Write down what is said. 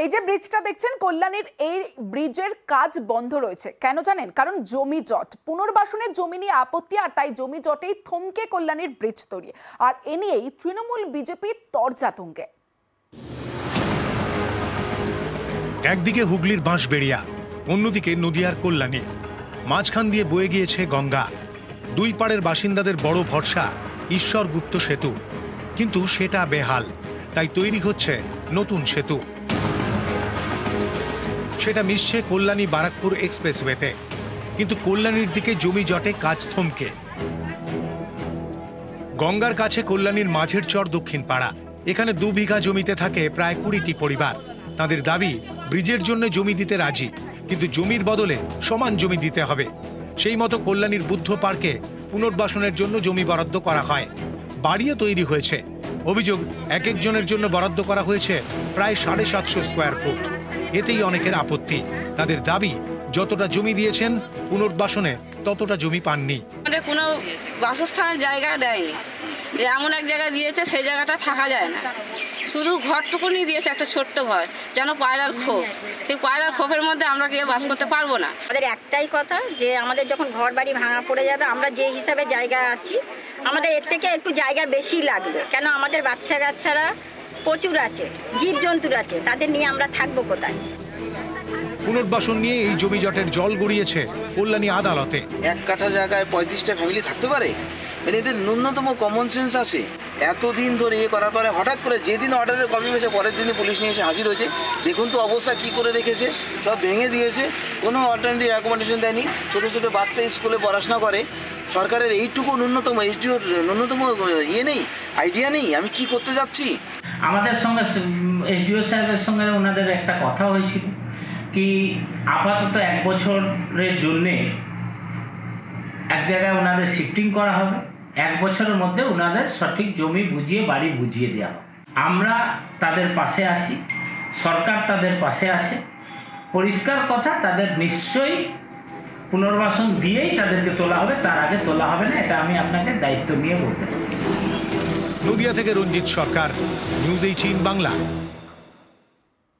এই যে ব্রিজটা দেখছেন কল্যাণীর, এই ব্রিজের কাজ বন্ধ রয়েছে। কেন জানেন? কারণ জমি জট, পুনর্বাসনের জমি নিয়ে আপত্তি, আর তাই জমি জটেই থমকে কল্যাণীর ব্রিজ তৈরি। আর এ নিয়েই তৃণমূল বিজেপি তরজাতুঙ্গে। একদিকে হুগলির বাঁশবেড়িয়া, অন্যদিকে নদিয়ার কল্যাণী, মাঝখান দিয়ে বয়ে গিয়েছে গঙ্গা। দুই পাড়ের বাসিন্দাদের বড় ভরসা ঈশ্বর গুপ্ত সেতু, কিন্তু সেটা বেহাল, তাই তৈরি হচ্ছে নতুন সেতু। সেটা মিশছে কল্যাণী বারাকপুর এক্সপ্রেসওয়েতে, কিন্তু কল্যাণীর দিকে জমি জটে কাজ থমকে। গঙ্গার কাছে কল্যাণীর মাঝের চর দক্ষিণ পাড়া, এখানে 2 বিঘা জমিতে থাকে প্রায় 20টি পরিবার। তাদের দাবি ব্রিজের জন্য জমি দিতে রাজি, কিন্তু জমির বদলে সমান জমি দিতে হবে। সেই মতো কল্যাণীর বুদ্ধ পার্কে পুনর্বাসনের জন্য জমি বরাদ্দ করা হয়, বাড়িও তৈরি হয়েছে। অভিযোগ, এক একজনের জন্য বরাদ্দ করা হয়েছে প্রায় 750 স্কোয়ার ফুট। এতেই অনেকের আপত্তি। তাদের দাবি, যতটা জমি দিয়েছেন পুনর্বাসনে ততটা জমি পাননি। আমাদের কোনো বাসস্থানের জায়গা দেয়নি, এমন এক জায়গা দিয়েছে সেই জায়গাটা থাকা যায় না, শুধু ঘরটুকুনি দিয়েছে, একটা ছোট্ট ঘর, যেন পায়রার খোপ। সেই পায়রার খোপের মধ্যে আমরা গিয়ে বাস করতে পারবো না। আমাদের একটাই কথা যে আমাদের যখন ঘর বাড়ি ভাঙা পড়ে যাবে, আমরা যে হিসাবে জায়গা আছি, আমাদের এর থেকে একটু জায়গা বেশি লাগবে। কেন আমাদের বাচ্চা কাচ্চারা প্রচুর আছে, জীবজন্তুর আছে, তাদের নিয়ে আমরা থাকবো কোথায়? পুনর্বাসন নিয়ে এই জমি জটের জল গড়িয়েছে কল্যাণী আদালতে। 1 কাঠা জায়গায় 35টা ফ্যামিলি থাকতে পারে? মানে এদের ন্যূনতম কমন সেন্স আছে? এতদিন ধরে করার পরে হঠাৎ করে যেদিন অর্ডারের কপি হয়েছে পরের দিনই পুলিশ নিয়ে এসে হাজির হয়েছে। দেখুন তো অবস্থা কি করে রেখেছে, সব ভেঙে দিয়েছে, কোনো অল্টারনেটিভ অ্যাকোমোডেশন দেয়নি। ছোটো ছোটো বাচ্চা স্কুলে পড়াশোনা করে, সরকারের এইটুকু ন্যূনতম এসডিওর ন্যূনতম নেই, আইডিয়া নেই আমি কি করতে যাচ্ছি। আমাদের সঙ্গে এসডিও সাহেবের সঙ্গে ওনাদের একটা কথা হয়েছিল কি আপাতত 1 বছরের জন্যে এক জায়গায় ওনাদের শিফটিং করা হবে, 1 বছরের মধ্যে ওনাদের সঠিক জমি বুঝিয়ে বাড়ি বুঝিয়ে দেওয়া হবে। আমরা তাদের পাশে আছি, সরকার তাদের পাশে আছে। পরিষ্কার কথা, তাদের নিশ্চয়ই পুনর্বাসন দিয়েই তাদেরকে তোলা হবে, তার আগে তোলা হবে না, এটা আমি আপনাকে দায়িত্ব নিয়ে বলতে পারি। নদিয়া থেকে রঞ্জিত সরকার, নিউজ 18 বাংলা।